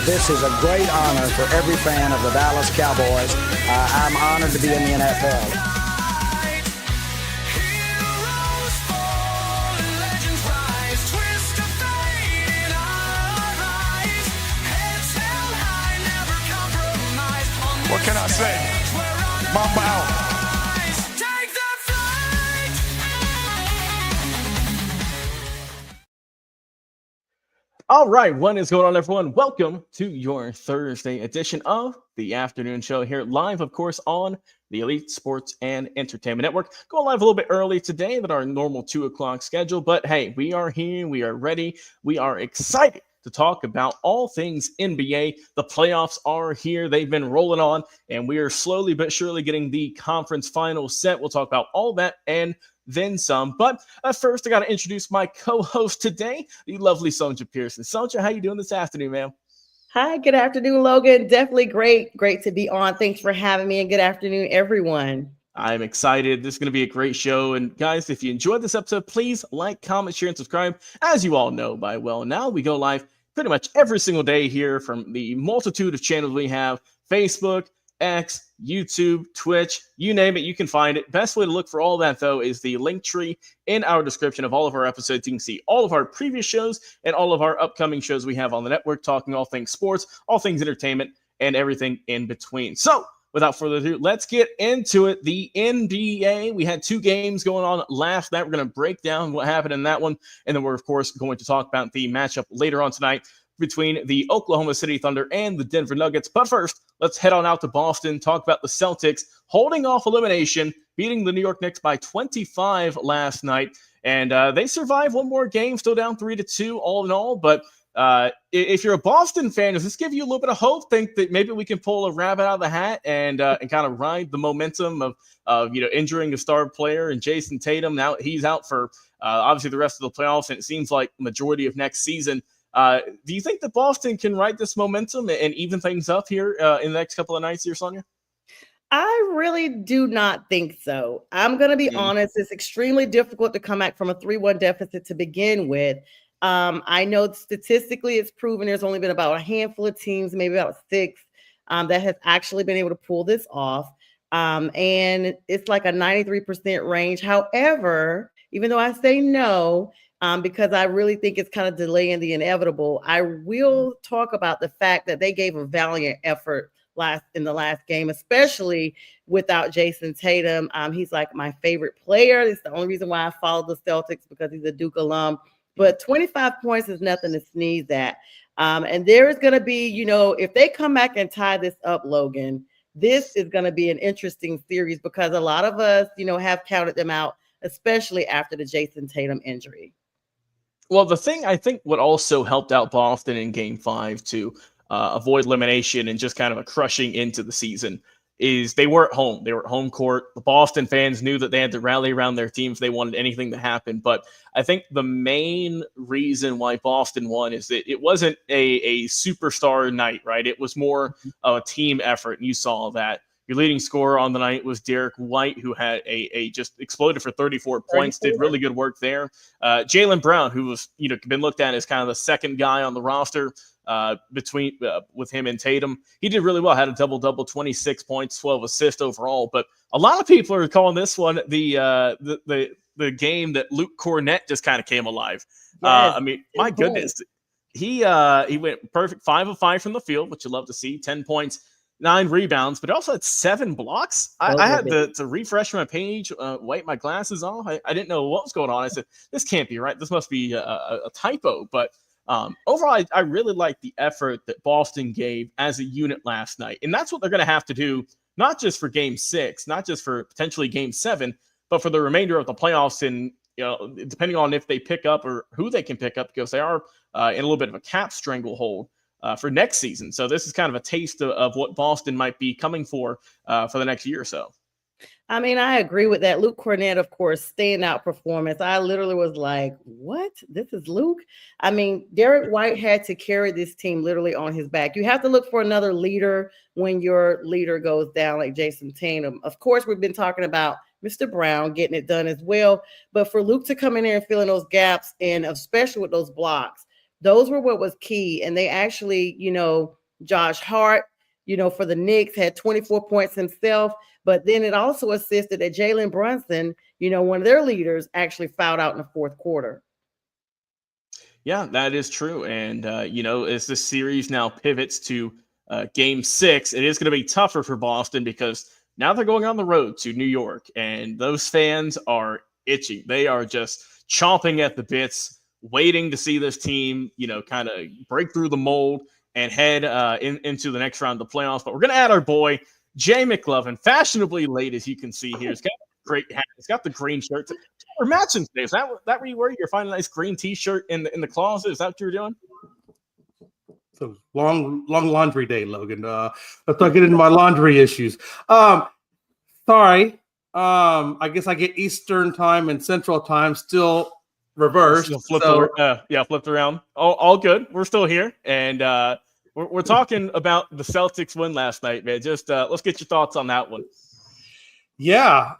This is a great honor for every fan of the Dallas Cowboys. I'm honored to be in the NFL. What can I say? Mamba out. All right, what is going on, everyone? Welcome to your Thursday edition of the afternoon show here live, of course, on the Elite Sports and Entertainment Network. Going live a little bit early today than our normal 2 o'clock schedule, but hey, we are here, we are ready, we are excited to talk about all things NBA. The playoffs are here, they've been rolling on, and we are slowly but surely getting the conference finals set. We'll talk about all that and then some. But first, I got to introduce my co-host today, the lovely Sonja Pearson. Sonja, how you doing this afternoon, ma'am? Hi, good afternoon, Logan. Definitely great to be on. Thanks for having me, and good afternoon, everyone. I'm excited. This is going to be a great show. And guys, if you enjoyed this episode, please like, comment, share, and subscribe. As you all know by well now, we go live pretty much every single day here from the multitude of channels we have: Facebook, X, YouTube, Twitch, you name it, you can find it. Best way to look for all that, though, is the link tree in our description of all of our episodes. You can see all of our previous shows and all of our upcoming shows we have on the network, talking all things sports, all things entertainment, and everything in between. So, without further ado, let's get into it. The NBA, we had 2 games going on last night. We're going to break down what happened in that one, and then we're, of course, going to talk about the matchup later on tonight between the Oklahoma City Thunder and the Denver Nuggets. But first, let's head on out to Boston, talk about the Celtics holding off elimination, beating the New York Knicks by 25 last night. And they survived one more game, still down 3-2 all in all. But if you're a Boston fan, does this give you a little bit of hope? Think that maybe we can pull a rabbit out of the hat and kind of ride the momentum of injuring a star player and Jason Tatum. Now he's out for obviously the rest of the playoffs, and it seems like the majority of next season. Do you think that Boston can ride this momentum and even things up here in the next couple of nights here, Sonia? I really do not think so. I'm going to be honest. It's extremely difficult to come back from a 3-1 deficit to begin with. I know statistically it's proven there's only been about a handful of teams, maybe about 6, that has actually been able to pull this off. And it's like a 93% range. However, even though I say no, because I really think it's kind of delaying the inevitable, I will talk about the fact that they gave a valiant effort in the last game, especially without Jason Tatum. He's like my favorite player. It's the only reason why I follow the Celtics, because he's a Duke alum. But 25 points is nothing to sneeze at. And there is going to be, if they come back and tie this up, Logan, this is going to be an interesting series, because a lot of us, have counted them out, especially after the Jason Tatum injury. Well, the thing I think what also helped out Boston in Game 5 to avoid elimination and just kind of a crushing into the season is they were at home. They were at home court. The Boston fans knew that they had to rally around their team if they wanted anything to happen. But I think the main reason why Boston won is that it wasn't a superstar night, right? It was more of a team effort, and you saw that. Your leading scorer on the night was Derek White, who had a just exploded for 34 points, did really good work there. Jaylen Brown, who was been looked at as kind of the second guy on the roster with him and Tatum, he did really well. Had a double-double, 26 points, 12 assists overall. But a lot of people are calling this one the game that Luke Cornett just kind of came alive. Yes, my goodness, he went perfect, 5 of 5 from the field, which you love to see, 10 points. 9 rebounds, but also had 7 blocks. I had to refresh my page, wipe my glasses off. I didn't know what was going on. I said, this can't be right. This must be a typo. But overall, I really like the effort that Boston gave as a unit last night. And that's what they're going to have to do, not just for Game 6, not just for potentially Game 7, but for the remainder of the playoffs. And, depending on if they pick up or who they can pick up, because they are in a little bit of a cap stranglehold for next season. So this is kind of a taste of what Boston might be coming for the next year or so. I mean, I agree with that. Luke Cornett, of course, standout performance. I literally was like, what? This is Luke? I mean, Derek White had to carry this team literally on his back. You have to look for another leader when your leader goes down, like Jason Tatum. Of course, we've been talking about Mr. Brown getting it done as well. But for Luke to come in there and fill in those gaps, and especially with those blocks, Those were what was key. And they actually, Josh Hart, for the Knicks had 24 points himself. But then it also assisted that Jalen Brunson, one of their leaders, actually fouled out in the fourth quarter. Yeah, that is true. And, as this series now pivots to game 6, it is going to be tougher for Boston because now they're going on the road to New York. And those fans are itching. They are just chomping at the bits, waiting to see this team, kind of break through the mold and head into the next round of the playoffs. But we're going to add our boy, Jay McLovin, fashionably late, as you can see here. He's got a great hat. He's got the green shirt. We're matching today. Is that where you were? You're finding a nice green T-shirt in the closet? Is that what you're doing? So long laundry day, Logan. Let's not get into my laundry issues. Sorry. I guess I get Eastern time and Central time still reversed. Flipped around. All good. We're still here, and we're talking about the Celtics win last night, man. Just let's get your thoughts on that one. Yeah.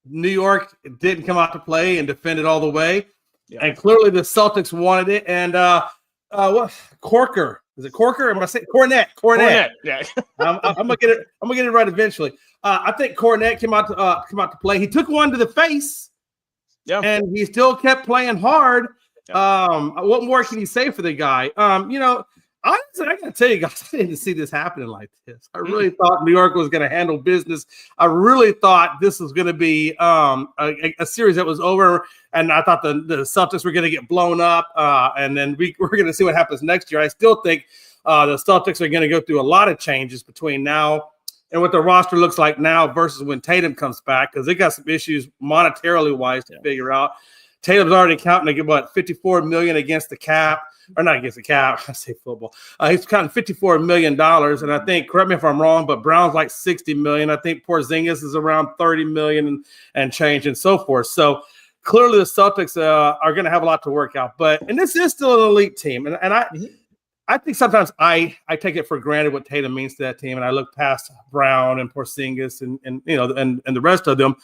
New York didn't come out to play and defend it all the way. Yeah. And clearly the Celtics wanted it. And what Corker? Is it Corker? Am I saying Cornette? Yeah. I'm gonna get it right eventually. I think Cornette came out to play. He took one to the face. Yeah. And he still kept playing hard. Yeah. What more can you say for the guy? Honestly, I gotta tell you guys, I didn't see this happening like this. I really thought New York was going to handle business. I really thought this was going to be a series that was over, and I thought the Celtics were going to get blown up, and then we're going to see what happens next year. I still think the Celtics are going to go through a lot of changes between now and what the roster looks like now versus when Tatum comes back, because they got some issues monetarily wise to figure out. Tatum's already counting to get $54 million against the cap. Or not against the cap, I say football. He's counting $54 million, and I think, correct me if I'm wrong, but Brown's like $60 million. I think Porzingis is around $30 million and change and so forth. So clearly the Celtics are going to have a lot to work out. And this is still an elite team, and I think sometimes I take it for granted what Tatum means to that team, and I look past Brown and Porzingis and the rest of them.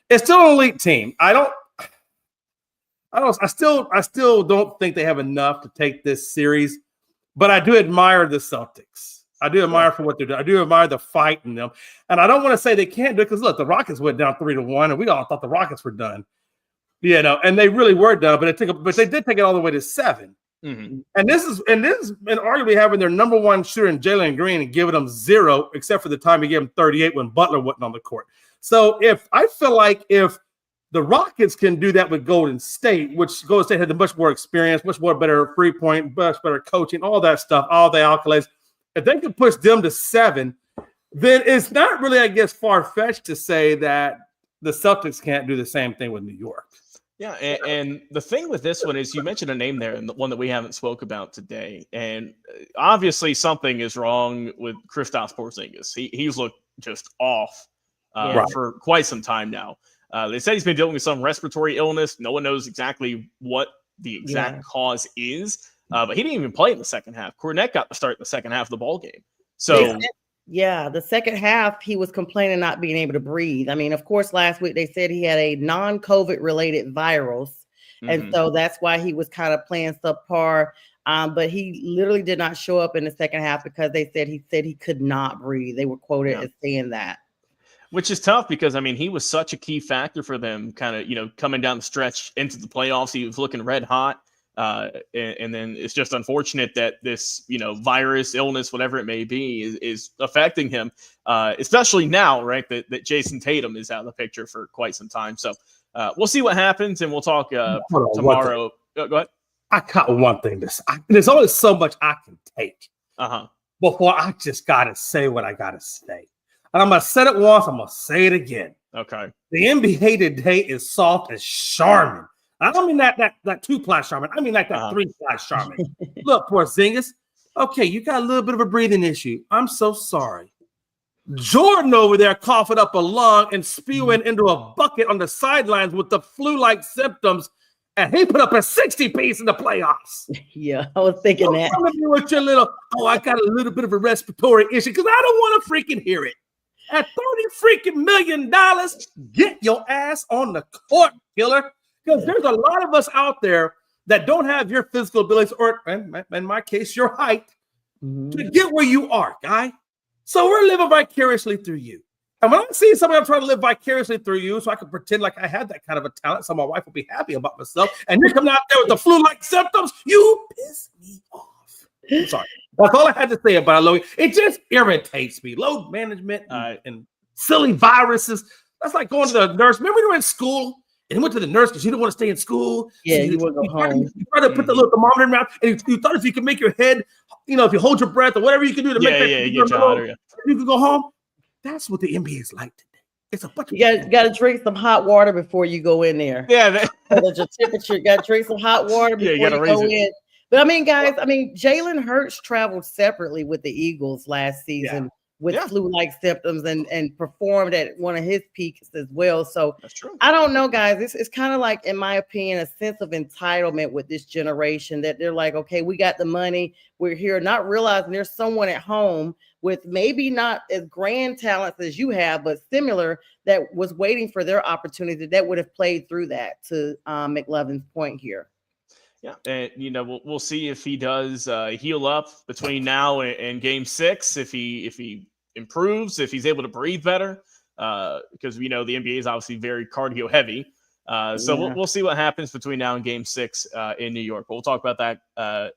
It's still an elite team. I still don't think they have enough to take this series, but I do admire the Celtics. I do admire for what they're doing. I do admire the fight in them. And I don't want to say they can't do it because, look, the Rockets went down 3-1, and we all thought the Rockets were done. And they really were done, but they did take it all the way to 7. Mm-hmm. And this is arguably having their number one shooter in Jalen Green and giving them 0, except for the time he gave him 38 when Butler wasn't on the court. So if the Rockets can do that with Golden State, which Golden State had much more experience, much more better free point, much better coaching, all that stuff, all the accolades. If they can push them to 7, then it's not really, I guess, far-fetched to say that the Celtics can't do the same thing with New York. Yeah, and the thing with this one is you mentioned a name there, and the one that we haven't spoke about today. And obviously something is wrong with Kristaps Porzingis. He's looked just off for quite some time now. They said he's been dealing with some respiratory illness. No one knows exactly what the exact cause is, but he didn't even play in the second half. Cornette got to start in the second half of the ball game. So, the second half, he was complaining not being able to breathe. I mean, of course, last week they said he had a non-COVID related virus, and so that's why he was kind of playing subpar. But he literally did not show up in the second half because he said he could not breathe. They were quoted as saying that. Which is tough because, I mean, he was such a key factor for them kind of, coming down the stretch into the playoffs. He was looking red hot. And then it's just unfortunate that this, virus, illness, whatever it may be, is affecting him, especially now, right, that Jason Tatum is out of the picture for quite some time. So we'll see what happens, and we'll talk tomorrow. Go ahead. I got one thing to say. There's only so much I can take before I just got to say what I got to say. And I'm going to say it once, I'm going to say it again. Okay. The NBA today is soft as Charmin. I don't mean that 2-ply Charmin. I mean like that 3-ply Charmin. Look, Porzingis. Okay, you got a little bit of a breathing issue. I'm so sorry. Jordan over there coughing up a lung and spewing into a bucket on the sidelines with the flu-like symptoms, and he put up a 60-piece in the playoffs. Yeah, I was thinking that. With your little, I got a little bit of a respiratory issue, because I don't want to freaking hear it. At $30 million, get your ass on the court, killer. Because there's a lot of us out there that don't have your physical abilities, or in my case, your height, to get where you are, guy. So we're living vicariously through you. And when I see somebody, I'm trying to live vicariously through you so I can pretend like I had that kind of a talent so my wife will be happy about myself. And you're coming out there with the flu-like symptoms. You piss me off. I'm sorry. That's all I had to say about it, Louie. It just irritates me. Load management and silly viruses. That's like going to the nurse. Remember when you were in school and you went to the nurse because you didn't want to stay in school? Yeah, so you want to go home. You tried to put the little thermometer in your mouth, and you thought if you could make your head, if you hold your breath or whatever you can do to make that you can go home. That's what the NBA is like today. It's a bunch of you got to drink some hot water before you go in there. Yeah, your temperature. You got to drink some hot water before you go in. But I mean, guys, Jalen Hurts traveled separately with the Eagles last season with flu-like symptoms and performed at one of his peaks as well. So that's true. I don't know, guys. This is kind of like, in my opinion, a sense of entitlement with this generation that they're like, okay, we got the money. We're here, not realizing there's someone at home with maybe not as grand talents as you have, but similar, that was waiting for their opportunity that would have played through that, to McLovin's point here. Yeah, and we'll see if he does heal up between now and Game 6. If he improves, if he's able to breathe better, because the NBA is obviously very cardio heavy. So we'll see what happens between now and Game 6 in New York. But we'll talk about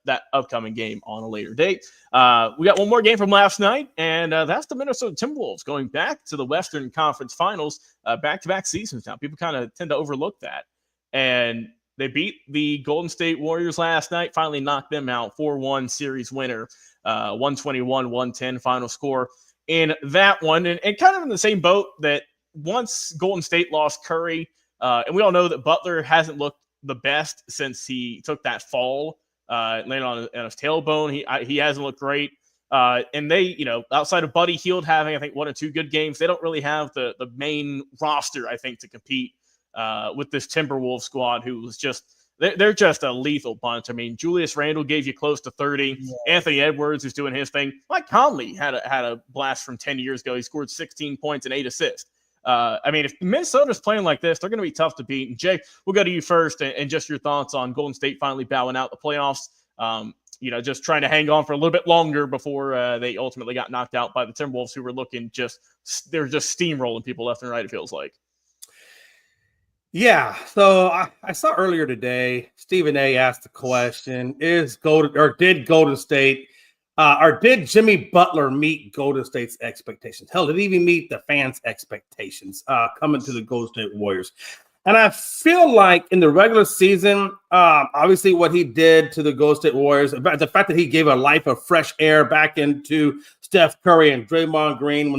that upcoming game on a later date. We got one more game from last night, and that's the Minnesota Timberwolves going back to the Western Conference Finals, back-to-back seasons now. People kind of tend to overlook that, and they beat the Golden State Warriors last night, finally knocked them out, 4-1 series winner, 121-110 final score in that one. And kind of in the same boat that once Golden State lost Curry, and we all know that Butler hasn't looked the best since he took that fall, landed on his tailbone. He hasn't looked great. And they, outside of Buddy Hield having, I think, 1 or 2 good games, they don't really have the main roster, I think, to compete with this Timberwolves squad, who was they're just a lethal bunch. Julius Randle gave you close to 30. Yes. Anthony Edwards is doing his thing. Mike Conley had a blast from 10 years ago. He scored 16 points and 8 assists. If Minnesota's playing like this, they're going to be tough to beat. And Jake, we'll go to you first, and just your thoughts on Golden State finally bowing out the playoffs. Just trying to hang on for a little bit longer before they ultimately got knocked out by the Timberwolves, who were they're just steamrolling people left and right, it feels like. Yeah, so I saw earlier today, Stephen A. asked the question, did Golden State or did Jimmy Butler meet Golden State's expectations? Hell, did he even meet the fans' expectations coming to the Golden State Warriors? And I feel like in the regular season, obviously what he did to the Golden State Warriors, the fact that he gave a life of fresh air back into Steph Curry and Draymond Green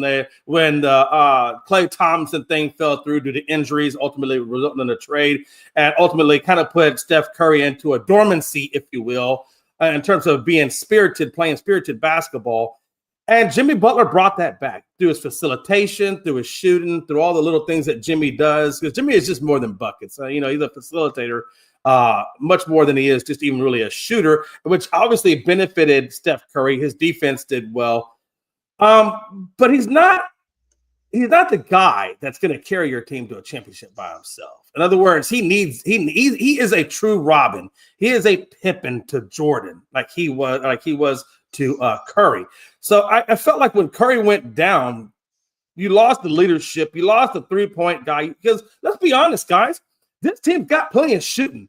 when the Klay Thompson thing fell through due to injuries, ultimately resulting in a trade, and ultimately kind of put Steph Curry into a dormancy, if you will, in terms of being playing spirited basketball. And Jimmy Butler brought that back through his facilitation, through his shooting, through all the little things that Jimmy does. Because Jimmy is just more than buckets. He's a facilitator, much more than he is just even really a shooter, which obviously benefited Steph Curry. His defense did well. But he's not the guy that's going to carry your team to a championship by himself. In other words, he is a true Robin. He is a Pippen to Jordan, like he was to Curry. So I felt like when Curry went down, you lost the leadership, you lost the 3-point guy. Because let's be honest, guys, this team got plenty of shooting.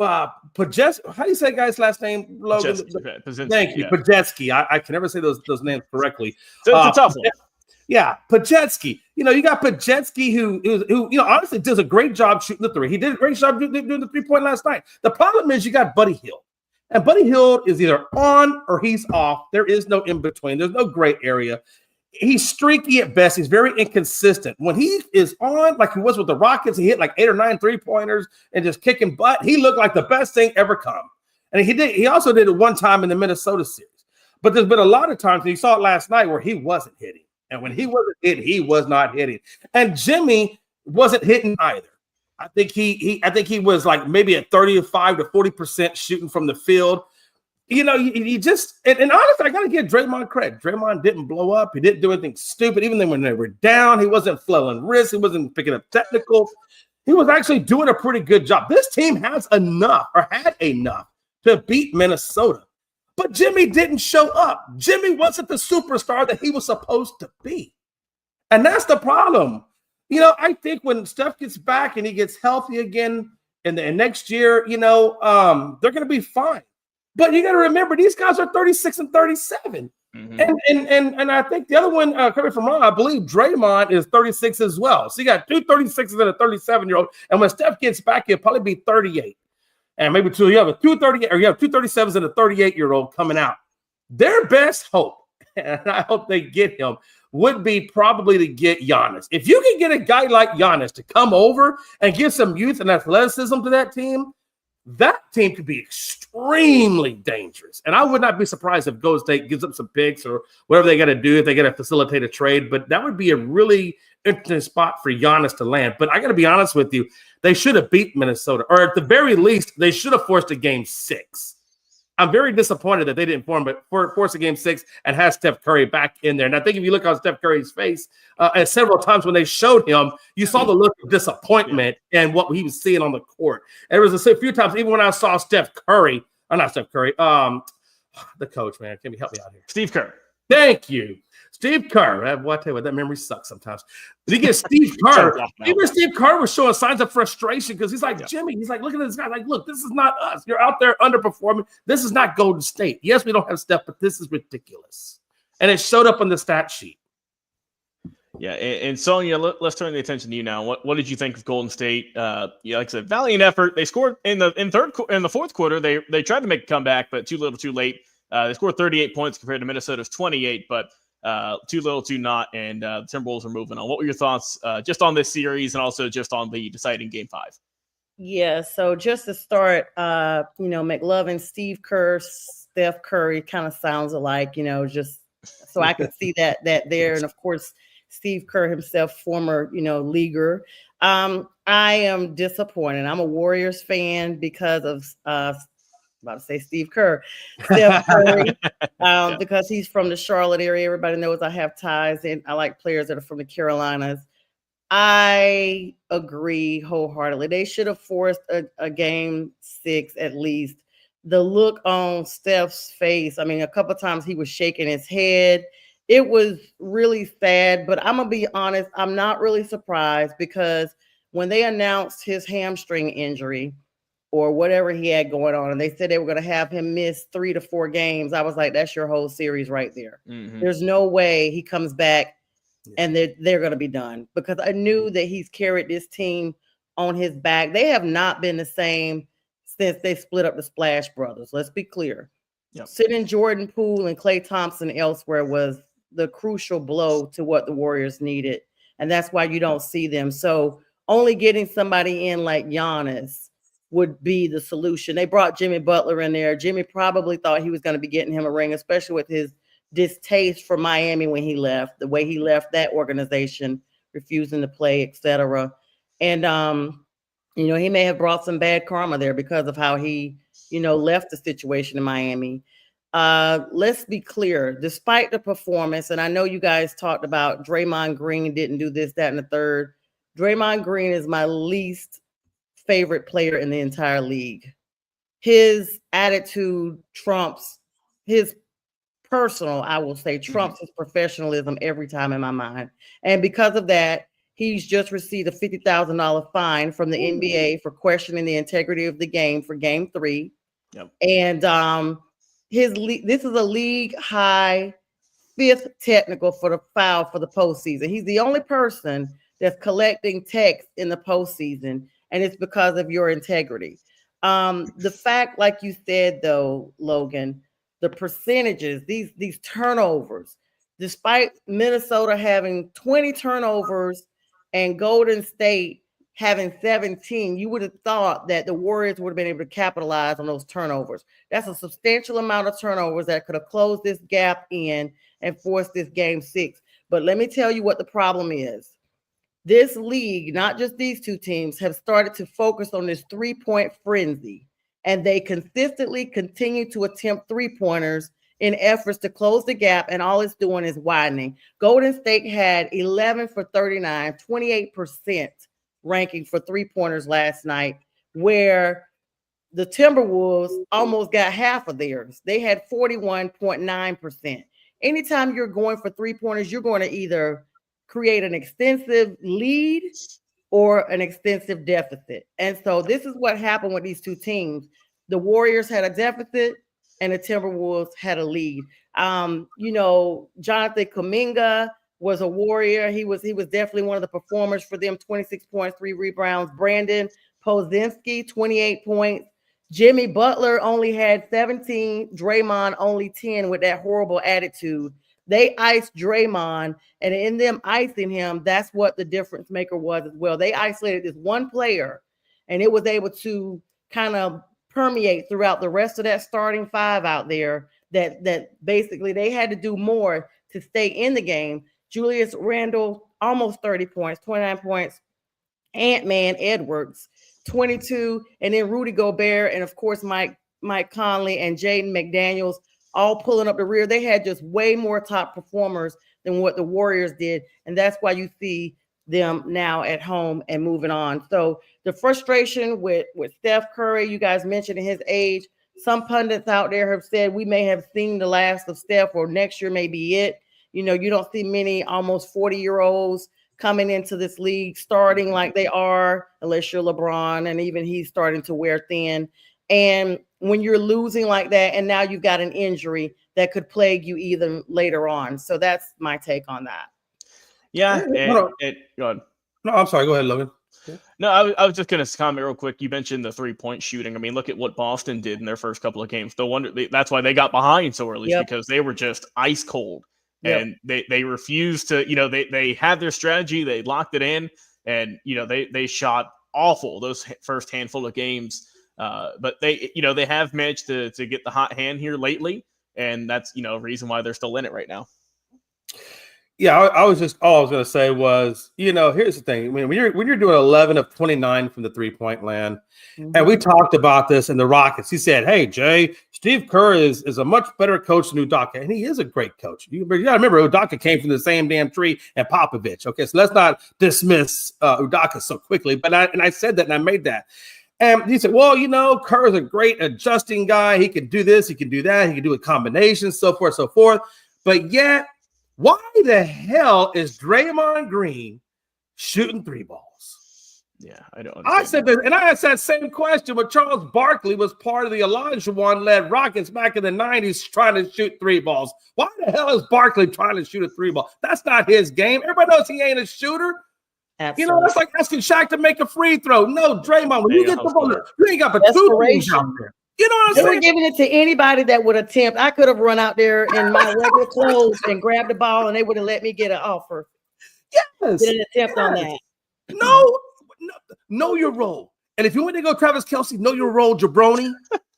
How do you say guy's last name, Logan? Thank you, Pajetsky. I can never say those names correctly. So it's a tough one. Yeah, Pajetsky. You got Pajetsky who honestly does a great job shooting the 3. He did a great job doing the 3-point last night. The problem is you got Buddy Hield. And Buddy Hield is either on or he's off. There is no in between. There's no gray area. He's streaky at best. He's very inconsistent. When he is on, like he was with the Rockets, he hit like 8 or 9 3-pointers and just kicking butt. He looked like the best thing ever come. And he also did it one time in the Minnesota series. But there's been a lot of times, and you saw it last night, where he wasn't hitting. And when he wasn't hitting, he was not hitting. And Jimmy wasn't hitting either. I think he was like maybe at 35 to 40% shooting from the field. And honestly, I got to give Draymond credit. Draymond didn't blow up. He didn't do anything stupid. Even when they were down, he wasn't flailing wrists. He wasn't picking up technicals. he was actually doing a pretty good job. This team has enough or had enough to beat Minnesota. But Jimmy didn't show up. Jimmy wasn't the superstar that he was supposed to be. And that's the problem. You know, I think when Steph gets back and he gets healthy again in the next year, you know, they're going to be fine. But you got to remember, these guys are 36 and 37. Mm-hmm. And I think the other one, correct me if I'm wrong, I believe Draymond is 36 as well. So you got two 36s and a 37-year-old. And when Steph gets back, he'll probably be 38. And maybe you have two 37s and a 38-year-old coming out. Their best hope, and I hope they get him, would be probably to get Giannis. If you can get a guy like Giannis to come over and give some youth and athleticism to that team could be extremely dangerous. And I would not be surprised if Golden State gives up some picks or whatever they got to do if they got to facilitate a trade. But that would be a really interesting spot for Giannis to land. But I got to be honest with you, they should have beat Minnesota, or at the very least, they should have forced a game 6. I'm very disappointed that they didn't force a game 6 and have Steph Curry back in there. And I think if you look on Steph Curry's face, and several times when they showed him, you saw the look of disappointment and what he was seeing on the court. And there was a few times, even when I saw Steph Curry, not Steph Curry, the coach, man, can you help me out here? Steve Kerr. Thank you. Steve Kerr. Boy, I tell you what, that memory sucks sometimes. But you get Steve Kerr. Even Steve Kerr was showing signs of frustration because he's like, Jimmy, he's like, look at this guy. Like, look, this is not us. You're out there underperforming. This is not Golden State. Yes, we don't have Steph, but this is ridiculous. And it showed up on the stat sheet. Yeah, and Sonia, let's turn the attention to you now. What did you think of Golden State? Yeah, like I said, valiant effort. They scored in the fourth quarter. They tried to make a comeback, but too little, too late. They scored 38 points compared to Minnesota's 28, but too little, too not, and the Timberwolves are moving on. What were your thoughts just on this series and also just on the deciding Game 5? Yeah, so just to start, McLovin, Steve Kerr, Steph Curry kind of sounds alike, just so I could see that there. And of course, Steve Kerr himself, former, leaguer. I am disappointed. I'm a Warriors fan because of about to say Steve Kerr, Steph Curry, because he's from the Charlotte area. Everybody knows I have ties, and I like players that are from the Carolinas. I agree wholeheartedly. They should have forced a game 6 at least. The look on Steph's face, I mean, a couple of times he was shaking his head. It was really sad, but I'm going to be honest, I'm not really surprised because when they announced his hamstring injury, or whatever he had going on, and they said they were going to have him miss 3 to 4 games, I was like, that's your whole series right there. Mm-hmm. There's no way he comes back and they're going to be done, because I knew that he's carried this team on his back. They have not been the same since they split up the Splash Brothers. Let's be clear. Yep. Sitting Jordan Poole and Klay Thompson elsewhere was the crucial blow to what the Warriors needed, and that's why you don't see them. So only getting somebody in like Giannis would be the solution. They brought Jimmy Butler in there. Jimmy probably thought he was going to be getting him a ring, especially with his distaste for Miami when he left, the way he left that organization, refusing to play, etc. And, he may have brought some bad karma there because of how he, left the situation in Miami. Let's be clear, despite the performance, and I know you guys talked about Draymond Green didn't do this, that, and the third. Draymond Green is my least favorite player in the entire league. His attitude trumps his personal, I will say, trumps his professionalism every time in my mind. And because of that, he's just received a $50,000 fine from the NBA for questioning the integrity of the game for Game 3. Yep. And this is a league high 5th technical for the foul for the postseason. He's the only person that's collecting techs in the postseason, and it's because of your integrity. The fact, like you said, though, Logan, the percentages, these turnovers, despite Minnesota having 20 turnovers and Golden State having 17, you would have thought that the Warriors would have been able to capitalize on those turnovers. That's a substantial amount of turnovers that could have closed this gap in and forced this Game 6. But let me tell you what the problem is. This league, not just these two teams, have started to focus on this 3-point frenzy, and they consistently continue to attempt 3-pointers in efforts to close the gap, and all it's doing is widening. Golden State had 11 for 39, 28% ranking for 3-pointers last night, where the Timberwolves almost got half of theirs. They had 41.9%. Anytime you're going for 3-pointers, you're going to either create an extensive lead or an extensive deficit. And so this is what happened with these two teams. The Warriors had a deficit and the Timberwolves had a lead. Jonathan Kuminga was a Warrior. He was definitely one of the performers for them. 26 points, 3 rebounds. Brandon Pozinski, 28 points. Jimmy Butler only had 17. Draymond only 10 with that horrible attitude. They iced Draymond, and in them icing him, that's what the difference maker was as well. They isolated this one player, and it was able to kind of permeate throughout the rest of that starting 5 out there that basically they had to do more to stay in the game. Julius Randle, almost 30 points, 29 points. Ant-Man Edwards, 22, and then Rudy Gobert, and of course Mike Conley and Jaden McDaniels all pulling up the rear. They had just way more top performers than what the Warriors did, and that's why you see them now at home and moving on. So the frustration with Steph Curry, you guys mentioned his age. Some pundits out there have said we may have seen the last of Steph, or next year may be it. You don't see many almost 40-year-olds coming into this league starting like they are, unless you're LeBron, and even he's starting to wear thin. And when you're losing like that, and now you've got an injury that could plague you even later on. So that's my take on that. Yeah. Go ahead. No, I'm sorry. Go ahead, Logan. No, I was just going to comment real quick. You mentioned the 3-point shooting. I mean, look at what Boston did in their first couple of games. That's why they got behind so early, because they were just ice cold. And they refused to, they had their strategy, they locked it in, and they shot awful those first handful of games. But they have managed to get the hot hand here lately, and that's a reason why they're still in it right now. Yeah, all I was going to say was, here's the thing. When you're doing 11 of 29 from the 3-point land, and we talked about this in the Rockets. He said, "Hey, Jay, Steve Kerr is a much better coach than Udoka, and he is a great coach. You got to remember, Udoka came from the same damn tree and Popovich. Okay, so let's not dismiss Udoka so quickly." But I said that, and I made that. And he said, "Well, Kerr is a great adjusting guy. He can do this, he can do that, he can do a combination, so forth, so forth. But yet, why the hell is Draymond Green shooting 3 balls?" Yeah, I don't understand. I said this, and I asked that same question when Charles Barkley was part of the Olajuwon-led Rockets back in the 90s trying to shoot 3 balls. Why the hell is Barkley trying to shoot a 3 ball? That's not his game. Everybody knows he ain't a shooter. Absolutely. That's like asking Shaq to make a free throw. No, Draymond, when you get the ball, you ain't got the 2 things out there. You know what I'm saying? They were giving it to anybody that would attempt. I could have run out there in my regular clothes and grabbed the ball, and they would have let me get an offer. Yes. Get an attempt on that. No, know your role. And if you want to go Travis Kelce, know your role, jabroni.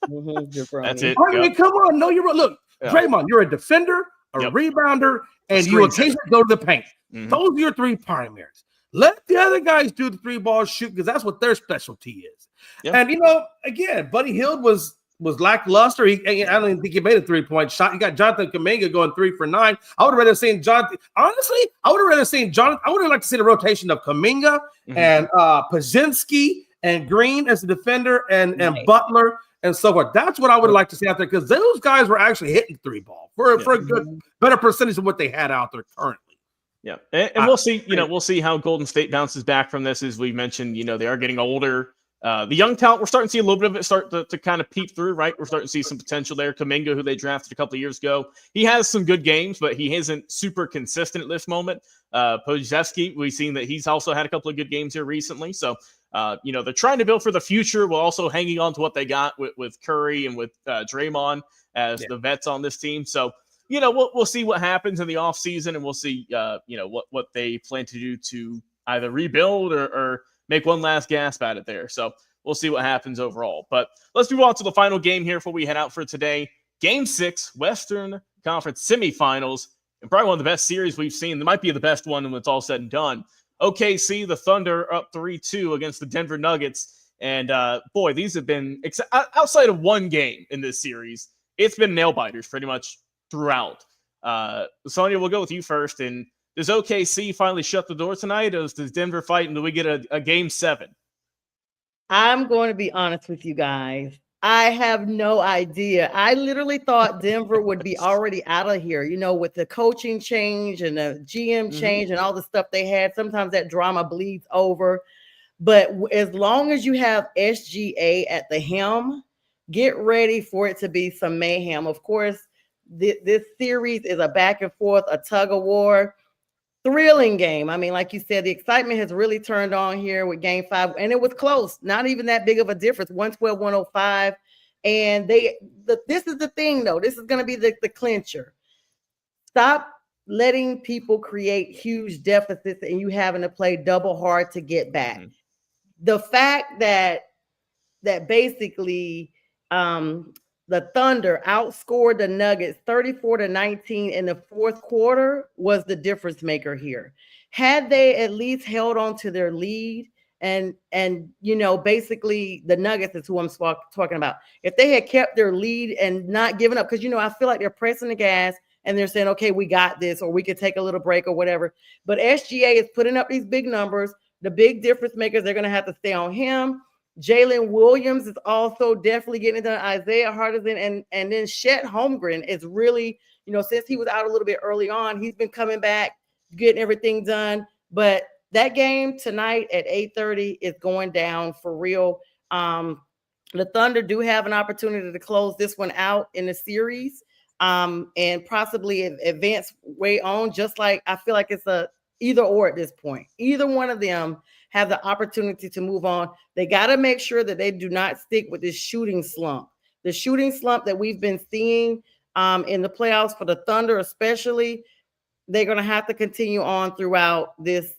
Jabroni. That's it. I mean, come on, know your role. Look, Draymond, you're a defender, a rebounder, and you occasionally go to the paint. Those are your 3 primaries. Let the other guys do the 3 ball shoot, because that's what their specialty is. Yep. And again, Buddy Hield was lackluster. I don't even think he made a 3-point shot. You got Jonathan Kuminga going 3 for 9. I would have rather seen Jonathan. Honestly, I would have rather seen Jonathan. I would have liked to see the rotation of Kuminga and Pazinski and Green as the defender and Butler and so forth. That's what I would like to see out there, because those guys were actually hitting 3 ball for a good, better percentage of what they had out there currently. Yeah, and we'll see. We'll see how Golden State bounces back from this. As we mentioned, they are getting older. The young talent, we're starting to see a little bit of it start to kind of peek through, right? We're starting to see some potential there. Kuminga, who they drafted a couple of years ago, he has some good games, but he isn't super consistent at this moment. Podziemski, we've seen that he's also had a couple of good games here recently. So, they're trying to build for the future while also hanging on to what they got with Curry and with Draymond as the vets on this team. So, we'll see what happens in the offseason, and we'll see, what they plan to do to either rebuild or make one last gasp at it there. So we'll see what happens overall. But let's move on to the final game here before we head out for today. Game 6, Western Conference semifinals, and probably one of the best series we've seen. It might be the best one when it's all said and done. OKC, the Thunder, up 3-2 against the Denver Nuggets. And, boy, these have been, outside of one game in this series, it's been nail-biters pretty much throughout. Sonia, we'll go with you first. And Does OKC finally shut the door tonight, or does Denver fight and do we get a game 7? I'm going to be honest with you guys. I have no idea. I literally thought Denver would be already out of here, with the coaching change and the GM change and all the stuff they had. Sometimes that drama bleeds over. But as long as you have SGA at the helm, get ready for it to be some mayhem. Of course, this series is a back and forth, a tug of war. Thrilling game. I mean, like you said, the excitement has really turned on here with game 5, and it was close. Not even that big of a difference, 112-105. And this is the thing, though. This is going to be the clincher. Stop letting people create huge deficits and you having to play double hard to get back. The fact that basically the Thunder outscored the Nuggets 34-19 in the fourth quarter was the difference maker here. Had they at least held on to their lead and basically the Nuggets is who I'm talking about. If they had kept their lead and not given up, because, I feel like they're pressing the gas and they're saying, okay, we got this, or we could take a little break or whatever. But SGA is putting up these big numbers. The big difference makers, they're going to have to stay on him. Jalen Williams is also definitely getting it done. Isaiah Hardison and then Chet Holmgren is really, since he was out a little bit early on, he's been coming back, getting everything done. But that game tonight at 8:30 is going down for real. The Thunder do have an opportunity to close this one out in the series and possibly advance way on, just like I feel like it's a either or at this point. Either one of them have the opportunity to move on. They got to make sure that they do not stick with this shooting slump. The shooting slump that we've been seeing in the playoffs for the Thunder especially, they're going to have to continue on throughout this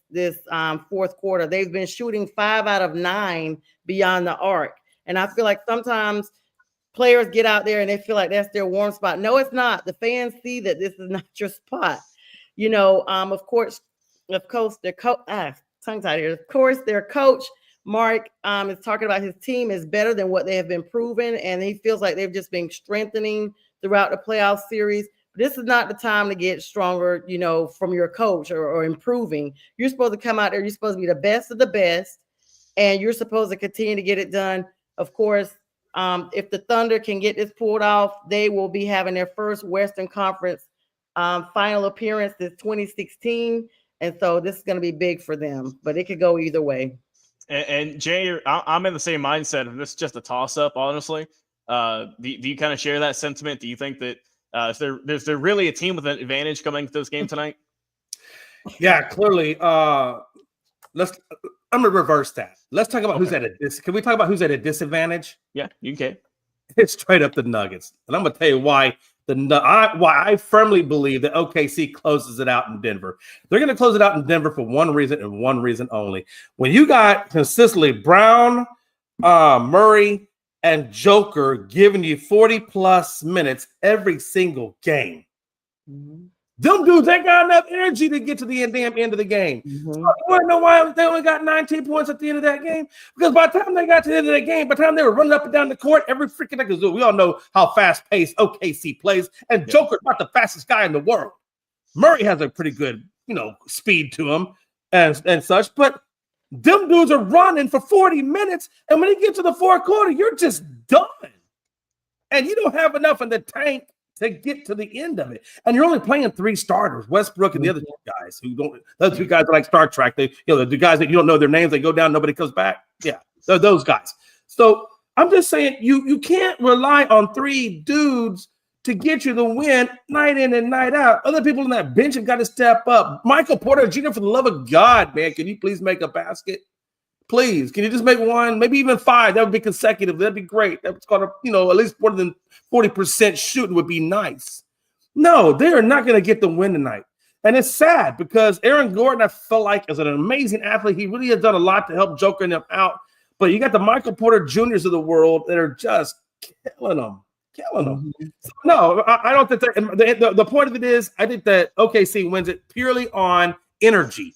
fourth quarter. They've been shooting 5 out of 9 beyond the arc. And I feel like sometimes players get out there and they feel like that's their warm spot. No, it's not. The fans see that this is not your spot. Of course, their tongue tied here. Of course, their coach, Mark, is talking about his team is better than what they have been proven, and he feels like they've just been strengthening throughout the playoff series. This is not the time to get stronger, from your coach or improving. You're supposed to come out there. You're supposed to be the best of the best, and you're supposed to continue to get it done. Of course, if the Thunder can get this pulled off, they will be having their first Western Conference final appearance since 2016. And so this is going to be big for them, but it could go either way. And Jay, I'm in the same mindset, and this is just a toss-up, honestly. Do you kind of share that sentiment? Do you think that is there really a team with an advantage coming to this game tonight? Yeah, clearly. I'm going to reverse that. Let's talk about who's at a Can we talk about who's at a disadvantage? Yeah, you can. It's straight up the Nuggets. And I'm going to tell you why. Why I firmly believe that OKC closes it out in Denver. They're going to close it out in Denver for one reason and one reason only. When you got consistently Brown, Murray, and Joker giving you 40-plus minutes every single game, them dudes ain't got enough energy to get to the damn end of the game. So you want to know why they only got 19 points at the end of that game? Because by the time they got to the end of the game, by the time they were running up and down the court, every freaking nigga, we all know how fast-paced OKC plays, and Joker's not the fastest guy in the world. Murray has a pretty good, speed to him and such, but them dudes are running for 40 minutes, and when you get to the fourth quarter, you're just done. And you don't have enough in the tank to get to the end of it. And you're only playing 3 starters, Westbrook and the other 2 guys who don't, those 2 guys are like Star Trek. They, the guys that you don't know their names, they go down, nobody comes back. Yeah, they're those guys. So I'm just saying you can't rely on 3 dudes to get you the win night in and night out. Other people on that bench have got to step up. Michael Porter Jr., for the love of God, man, can you please make a basket? Please, can you just make 1, maybe even 5? That would be consecutive. That'd be great. That's going to, at least more than 40% shooting would be nice. No, they are not going to get the win tonight. And it's sad because Aaron Gordon, I felt like, is an amazing athlete. He really has done a lot to help Joker and them out. But you got the Michael Porter Jr.'s of the world that are just killing them. So, no, I don't think that. The point of it is, I think that OKC wins it purely on energy.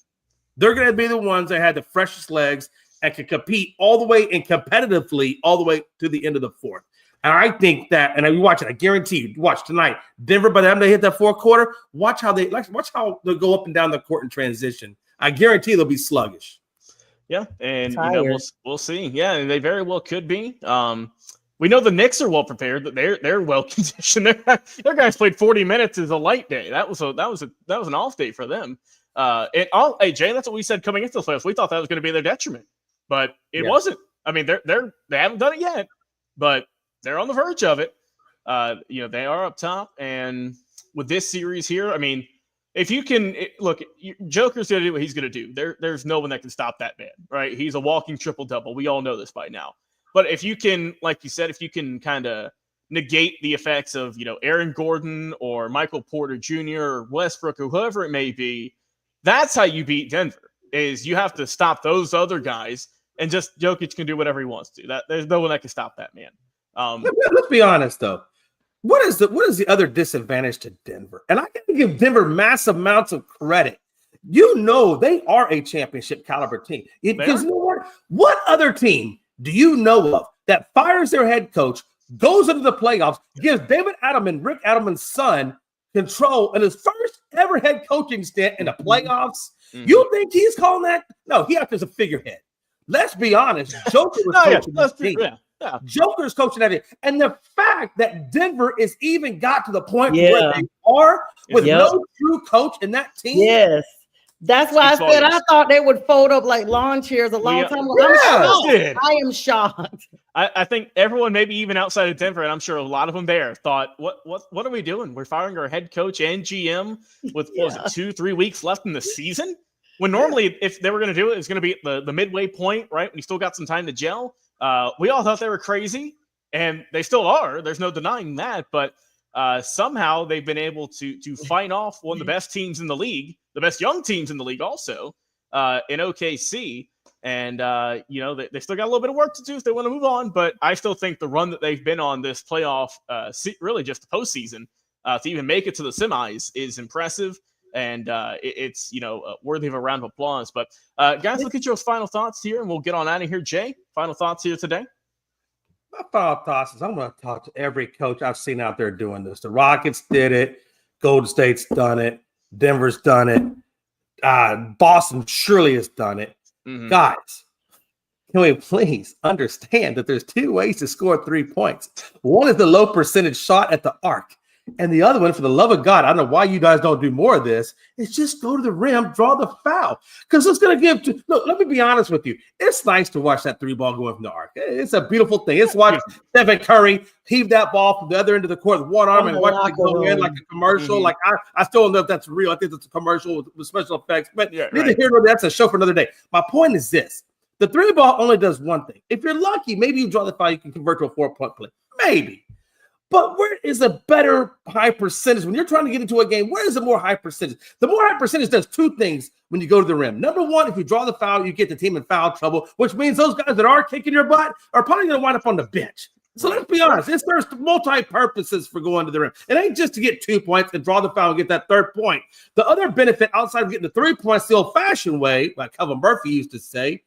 They're going to be the ones that had the freshest legs and can compete all the way and competitively all the way to the end of the fourth. And I think that, and you watch it, I guarantee you, watch tonight. Denver, by the time they hit that fourth quarter, watch how they'll go up and down the court in transition. I guarantee they'll be sluggish. Yeah, and we'll see. Yeah, and they very well could be. We know the Knicks are well prepared. That they're well conditioned. Their guys played 40 minutes as a light day. That was an off day for them. Hey Jay, that's what we said coming into the playoffs. We thought that was going to be their detriment, but it wasn't. I mean, they haven't done it yet, but they're on the verge of it. They are up top, and with this series here, I mean, if you can look, Joker's going to do what he's going to do. There's no one that can stop that man, right? He's a walking triple double. We all know this by now. But if you can, like you said, if you can kind of negate the effects of, Aaron Gordon or Michael Porter Jr. or Westbrook or whoever it may be, that's how you beat Denver, is you have to stop those other guys, and just Jokic can do whatever he wants to. There's no one that can stop that man. Let's be honest, though. What is the other disadvantage to Denver? And I can give Denver massive amounts of credit. They are a championship caliber team. Because you know what? What other team do you know of that fires their head coach, goes into the playoffs, gives David Adelman, Rick Adelman's son, control in his first ever head coaching stint in the playoffs? Mm-hmm. You think he's calling that? No, he acts as a figurehead. Let's be honest. Joker was coaching that team. Yeah. Joker's coaching that team. And the fact that Denver is even got to the point where they are with no true coach in that team. Yes. That's why I said I thought they would fold up like lawn chairs a long time ago. I am shocked. I think everyone, maybe even outside of Denver, and I'm sure a lot of them there, thought, what are we doing? We're firing our head coach and GM with, what was it, 2-3 weeks left in the season? When normally, if they were going to do it, it's going to be at the midway point, right? When you still got some time to gel. We all thought they were crazy, and they still are. There's no denying that, but somehow they've been able to fight off one of the best teams in the league, the best young teams in the league also, in OKC. And, they still got a little bit of work to do if they want to move on. But I still think the run that they've been on this playoff, really just the postseason, to even make it to the semis is impressive. And it's, worthy of a round of applause. But, guys, look at your final thoughts here, and we'll get on out of here. Jay, final thoughts here today? My final thoughts is I'm going to talk to every coach I've seen out there doing this. The Rockets did it. Golden State's done it. Denver's done it. Boston surely has done it. Mm-hmm. Guys, can we please understand that there's two ways to score 3 points? One is the low percentage shot at the arc. And the other one, for the love of God, I don't know why you guys don't do more of this, is just go to the rim, draw the foul. Because it's going to look, let me be honest with you. It's nice to watch that 3-ball go in from the arc. It's a beautiful thing. It's watch Stephen Curry heave that ball from the other end of the court with one arm and watch it go in like a commercial. Mm-hmm. Like, I still don't know if that's real. I think it's a commercial with special effects. But neither here nor there. That's a show for another day. My point is this. The 3-ball only does one thing. If you're lucky, maybe you draw the foul, you can convert to a 4-point play. Maybe. But where is a better high percentage? When you're trying to get into a game, where is a more high percentage? The more high percentage does two things when you go to the rim. Number one, if you draw the foul, you get the team in foul trouble, which means those guys that are kicking your butt are probably going to wind up on the bench. So let's be honest. There's multi-purposes for going to the rim. It ain't just to get 2 points and draw the foul and get that third point. The other benefit outside of getting the 3 points the old-fashioned way, like Kevin Murphy used to say,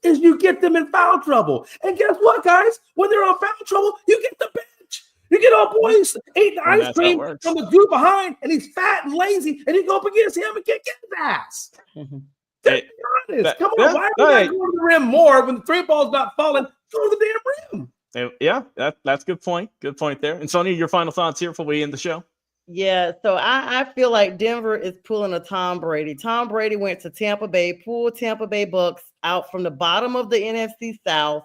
is you get them in foul trouble. And guess what, guys? When they're on foul trouble, you get the bench. You get old boys eating ice cream from the dude behind, and he's fat and lazy, and you go up against him and kick his ass. Mm-hmm. Be honest. Come on, why are we not going to the rim more when the 3-ball's not falling? Go to the damn rim. Yeah, that's a good point. Good point there. And Sonia, your final thoughts here before we end the show? Yeah, so I feel like Denver is pulling a Tom Brady. Tom Brady went to Tampa Bay, pulled Tampa Bay Bucks out from the bottom of the NFC South.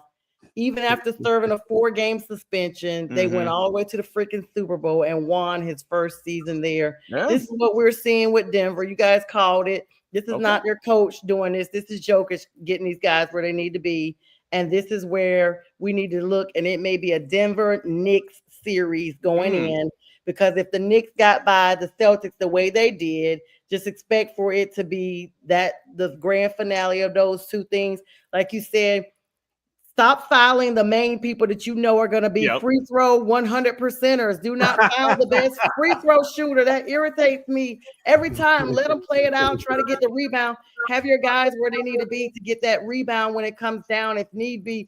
Even after serving a 4-game suspension, they went all the way to the freaking Super Bowl and won his first season there. Yeah. This is what we're seeing with Denver. You guys called it. This is not their coach doing this. This is Jokic getting these guys where they need to be. And this is where we need to look. And it may be a Denver Knicks series going in, because if the Knicks got by the Celtics the way they did, just expect for it to be the grand finale of those two things. Like you said, stop fouling the main people that you know are going to be free throw 100%ers. Do not foul the best free throw shooter. That irritates me every time. Let them play it out. Try to get the rebound. Have your guys where they need to be to get that rebound when it comes down if need be.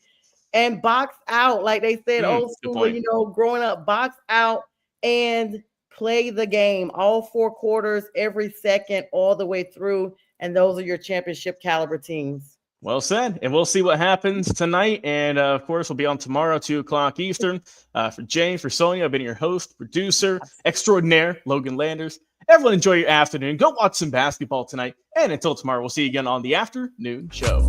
and box out, like they said, old school, you know, growing up, box out and play the game, all 4 quarters, every second, all the way through. And those are your championship caliber teams. Well said. And we'll see what happens tonight. And of course, we'll be on tomorrow, 2 o'clock Eastern. For Jay, for Sonia, I've been your host, producer, extraordinaire, Logan Landers. Everyone enjoy your afternoon. Go watch some basketball tonight. And until tomorrow, we'll see you again on the afternoon show.